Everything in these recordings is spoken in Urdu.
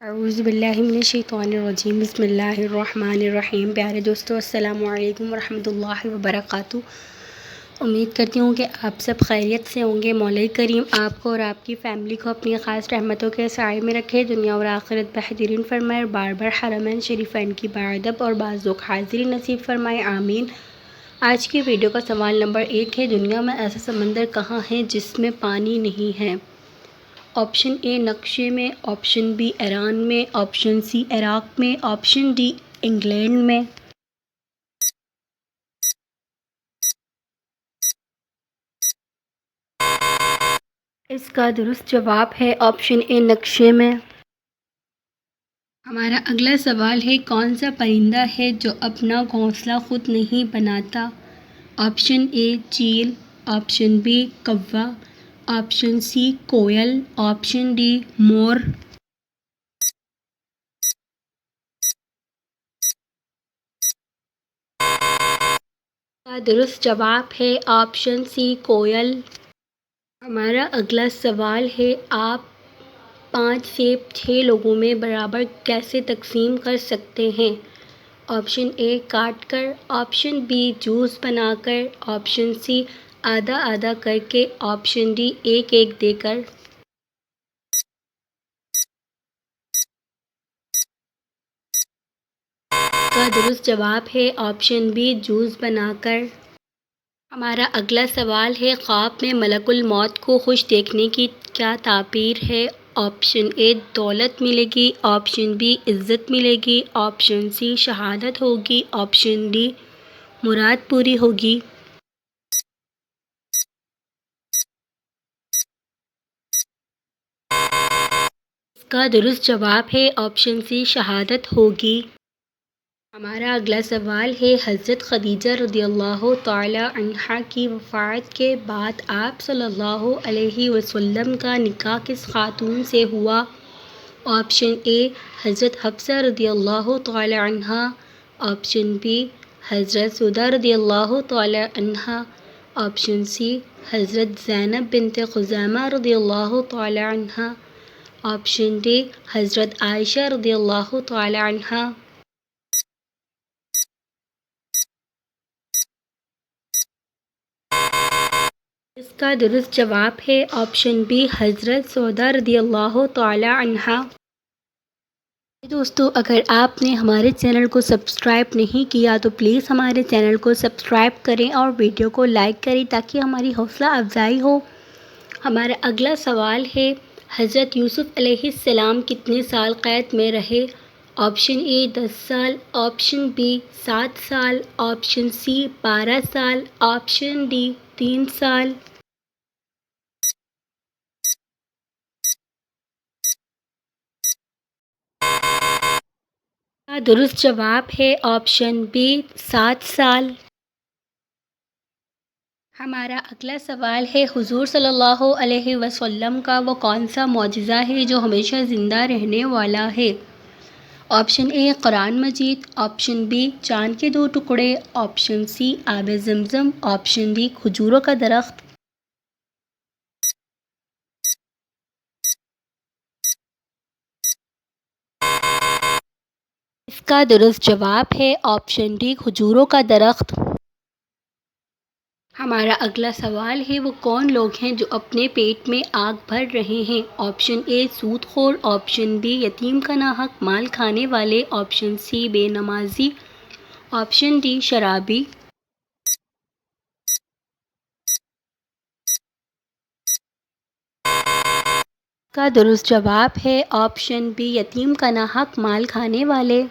اعوذ باللہ من الشیطان الرجیم بسم اللہ الرحمن الرحیم۔ پیارے دوستو، السلام علیکم ورحمۃ اللہ وبرکاتہ۔ امید کرتی ہوں کہ آپ سب خیریت سے ہوں گے۔ مولا کریم آپ کو اور آپ کی فیملی کو اپنی خاص رحمتوں کے سائے میں رکھے، دنیا اور آخرت بہترین فرمائے، اور بار بار حرمین شریفین کی باادب اور بازوق حاضری نصیب فرمائے، آمین۔ آج کی ویڈیو کا سوال نمبر 1 ہے، دنیا میں ایسا سمندر کہاں ہے جس میں پانی نہیں ہے؟ آپشن اے نقشے میں، آپشن بی ایران میں، آپشن سی عراق میں، آپشن ڈی انگلینڈ میں۔ اس کا درست جواب ہے آپشن اے نقشے میں۔ ہمارا اگلا سوال ہے، کون سا پرندہ ہے جو اپنا گھونسلہ خود نہیں بناتا؟ آپشن اے چیل، آپشن بی کوا، آپشن سی کوئل، آپشن ڈی مور۔ کا درست جواب ہے آپشن سی کوئل۔ ہمارا اگلا سوال ہے، آپ 5 سے 6 لوگوں میں برابر کیسے تقسیم کر سکتے ہیں؟ آپشن اے کاٹ کر، آپشن بی جوس بنا کر، آپشن سی آدھا آدھا کر کے، آپشن ڈی ایک ایک دے کر۔ کا درست جواب ہے آپشن بی جوس بنا کر۔ ہمارا اگلا سوال ہے، خواب میں ملک الموت کو خوش دیکھنے کی کیا تعبیر ہے؟ آپشن اے دولت ملے گی، آپشن بی عزت ملے گی، آپشن سی شہادت ہوگی، آپشن ڈی مراد پوری ہوگی۔ اس کا درست جواب ہے آپشن سی شہادت ہوگی۔ ہمارا اگلا سوال ہے، حضرت خدیجہ رضی اللہ تعالی عنہا کی وفات کے بعد آپ صلی اللہ علیہ وسلم کا نکاح کس خاتون سے ہوا؟ آپشن اے حضرت حفصہ رضی اللہ تعالی عنہا، آپشن بی حضرت سودہ رضی اللہ تعالی عنہا، آپشن سی حضرت زینب بنت خزیمہ رضی اللہ تعالی عنہا، آپشن ڈی حضرت عائشہ رضی اللہ تعالی عنہا۔ اس کا درست جواب ہے آپشن بی حضرت سودہ رضی اللہ تعالی عنہا۔ دوستو، اگر آپ نے ہمارے چینل کو سبسکرائب نہیں کیا تو پلیز ہمارے چینل کو سبسکرائب کریں اور ویڈیو کو لائک کریں تاکہ ہماری حوصلہ افزائی ہو۔ ہمارا اگلا سوال ہے، حضرت یوسف علیہ السلام کتنے سال قید میں رہے؟ آپشن اے 10 سال، آپشن بی 7 سال، آپشن سی 12 سال، آپشن ڈی 3 سال۔ کا درست جواب ہے آپشن بی 7 سال۔ ہمارا اگلا سوال ہے، حضور صلی اللہ علیہ وسلم کا وہ کون سا معجزہ ہے جو ہمیشہ زندہ رہنے والا ہے؟ آپشن اے قرآن مجید، آپشن بی چاند کے 2 ٹکڑے، آپشن سی آب زمزم، آپشن ڈی کھجوروں کا درخت۔ اس کا درست جواب ہے آپشن ڈی کھجوروں کا درخت۔ ہمارا اگلا سوال ہے، وہ کون لوگ ہیں جو اپنے پیٹ میں آگ بھر رہے ہیں؟ آپشن اے سود خور، آپشن بی یتیم کا ناحق مال کھانے والے، آپشن سی بے نمازی، آپشن ڈی شرابی۔ کا درست جواب ہے آپشن بی یتیم کا ناحق مال کھانے والے۔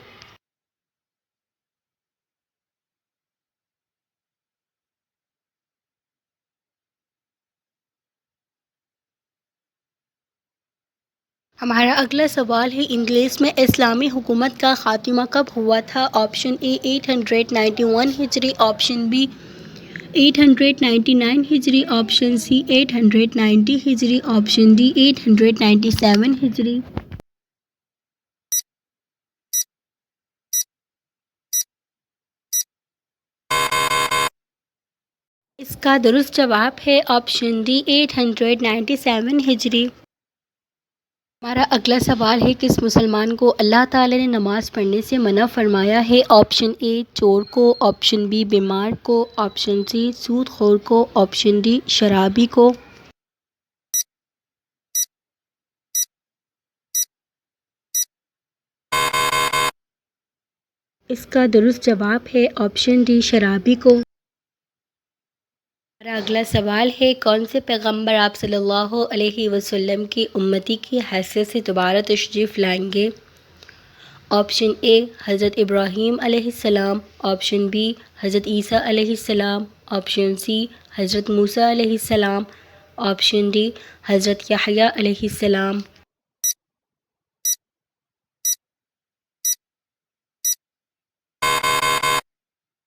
ہمارا اگلا سوال ہے، انگلش میں اسلامی حکومت کا خاتمہ کب ہوا تھا؟ آپشن اے 891 ہجری، آپشن بی 899 ہجری، آپشن سی 890 ہجری، آپشن ڈی 897 ہجری۔ اس کا درست جواب ہے آپشن ڈی 897 ہجری۔ ہمارا اگلا سوال ہے، کس مسلمان کو اللہ تعالی نے نماز پڑھنے سے منع فرمایا ہے؟ آپشن اے چور کو، آپشن بی بیمار کو، آپشن سی سود خور کو، آپشن ڈی شرابی کو۔ اس کا درست جواب ہے آپشن ڈی شرابی کو۔ ہمارا اگلا سوال ہے، کون سے پیغمبر آپ صلی اللہ علیہ وسلم کی امتی کی حیثیت سے دوبارہ تشریف لائیں گے؟ آپشن اے حضرت ابراہیم علیہ السلام، آپشن بی حضرت عیسیٰ علیہ السلام، آپشن سی حضرت موسیٰ علیہ السلام، آپشن ڈی حضرت یحییٰ علیہ السلام۔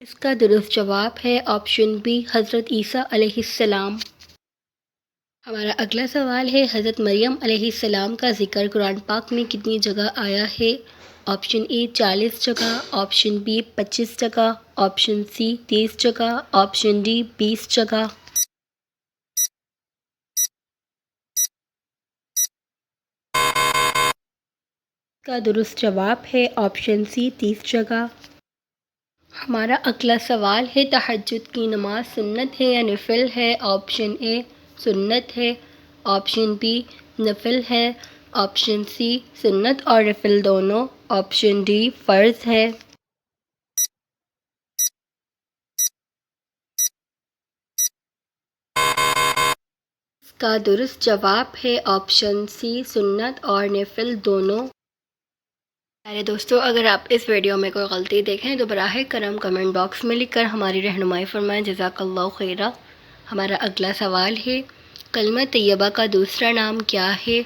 اس کا درست جواب ہے آپشن بی حضرت عیسیٰ علیہ السلام۔ ہمارا اگلا سوال ہے، حضرت مریم علیہ السلام کا ذکر قرآن پاک میں کتنی جگہ آیا ہے؟ آپشن اے 40 جگہ، آپشن بی 25 جگہ، آپشن سی 30 جگہ، آپشن ڈی 20 جگہ۔ اس کا درست جواب ہے آپشن سی 30 جگہ۔ ہمارا اگلا سوال ہے، تہجد کی نماز سنت ہے یا نفل ہے؟ آپشن اے سنت ہے، آپشن بی نفل ہے، آپشن سی سنت اور نفل دونوں، آپشن ڈی فرض ہے۔ اس کا درست جواب ہے آپشن سی سنت اور نفل دونوں۔ میرے دوستو، اگر آپ اس ویڈیو میں کوئی غلطی دیکھیں تو براہ کرم کمنٹ باکس میں لکھ کر ہماری رہنمائی فرمائیں، جزاک اللہ خیرہ۔ ہمارا اگلا سوال ہے، کلمہ طیبہ کا دوسرا نام کیا ہے؟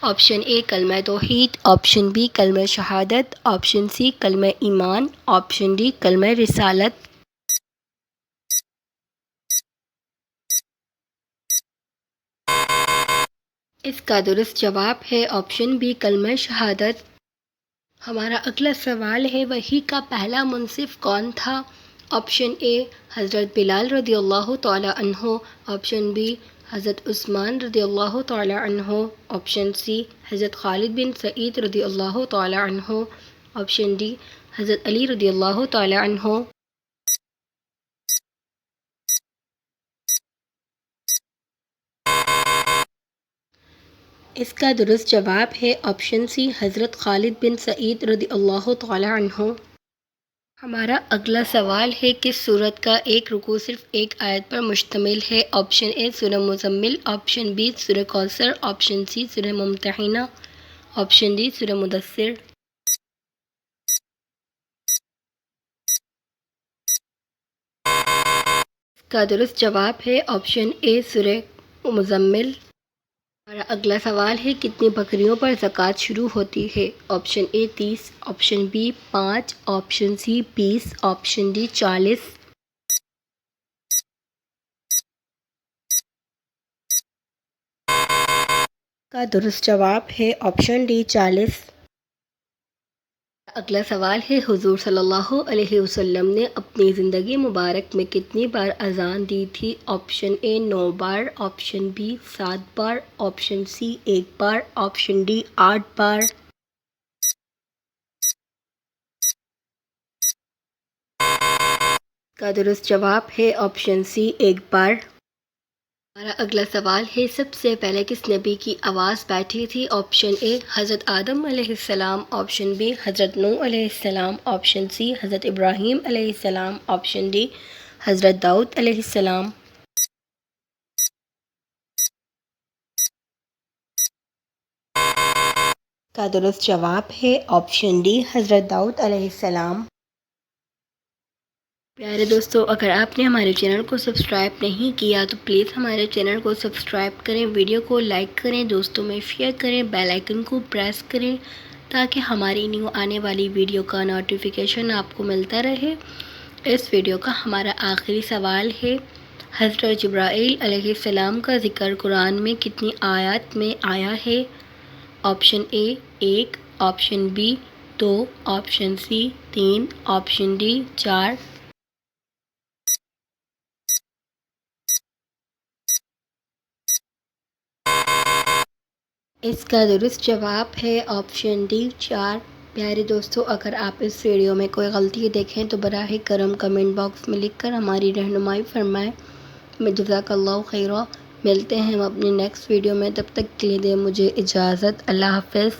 آپشن اے کلمہ توحید، آپشن بی کلمہ شہادت، آپشن سی کلمہ ایمان، آپشن ڈی کلمہ رسالت۔ اس کا درست جواب ہے آپشن بی کلمہ شہادت۔ ہمارا اگلا سوال ہے، وحی کا پہلا منصف کون تھا؟ آپشن اے حضرت بلال رضی اللہ تعالی عنہ، آپشن بی حضرت عثمان رضی اللہ تعالی عنہ، آپشن سی حضرت خالد بن سعید رضی اللہ تعالی عنہ، آپشن ڈی حضرت علی رضی اللہ تعالی عنہ۔ اس کا درست جواب ہے آپشن سی حضرت خالد بن سعید رضی اللہ تعالی عنہ۔ ہمارا اگلا سوال ہے، کس سورت کا ایک رکوع صرف ایک آیت پر مشتمل ہے؟ آپشن اے سورہ مزمل، آپشن بی سورہ کوثر، آپشن سی سورہ ممتحنہ، آپشن ڈی سورہ مدثر۔ اس کا درست جواب ہے آپشن اے سورہ مزمل۔ ہمارا اگلا سوال ہے، کتنی بکریوں پر زکوٰۃ شروع ہوتی ہے؟ Option A 30، option B 5، option C 20، option D 40۔ کا درست جواب ہے آپشن ڈی 40۔ اگلا سوال ہے، حضور صلی اللہ علیہ وسلم نے اپنی زندگی مبارک میں کتنی بار اذان دی تھی؟ آپشن اے 9 بار، آپشن بی 7 بار، آپشن سی 1 بار، آپشن ڈی 8 بار۔ کا درست جواب ہے آپشن سی 1 بار۔ ہمارا اگلا سوال ہے، سب سے پہلے کس نبی کی آواز بیٹھی تھی؟ آپشن اے حضرت آدم علیہ السلام، آپشن بی حضرت نوح علیہ السلام، آپشن سی حضرت ابراہیم علیہ السلام، آپشن ڈی حضرت داؤد علیہ السلام۔ کا درست جواب ہے آپشن ڈی حضرت داؤد علیہ السلام۔ پیارے دوستو، اگر آپ نے ہمارے چینل کو سبسکرائب نہیں کیا تو پلیز ہمارے چینل کو سبسکرائب کریں، ویڈیو کو لائک کریں، دوستوں میں شیئر کریں، بیل آئیکن کو پریس کریں تاکہ ہماری نیو آنے والی ویڈیو کا نوٹیفیکیشن آپ کو ملتا رہے۔ اس ویڈیو کا ہمارا آخری سوال ہے، حضرت جبرائیل علیہ السلام کا ذکر قرآن میں کتنی آیات میں آیا ہے؟ Option A 1، option B 2، option C 3، option D 4۔ اس کا درست جواب ہے آپشن ڈی 4۔ پیارے دوستو، اگر آپ اس ویڈیو میں کوئی غلطی دیکھیں تو براہ کرم کمنٹ باکس میں لکھ کر ہماری رہنمائی فرمائیں۔ جزاک اللہ خیرہ۔ ملتے ہیں ہم اپنی نیکسٹ ویڈیو میں، تب تک کے لیے دیں مجھے اجازت۔ اللہ حافظ۔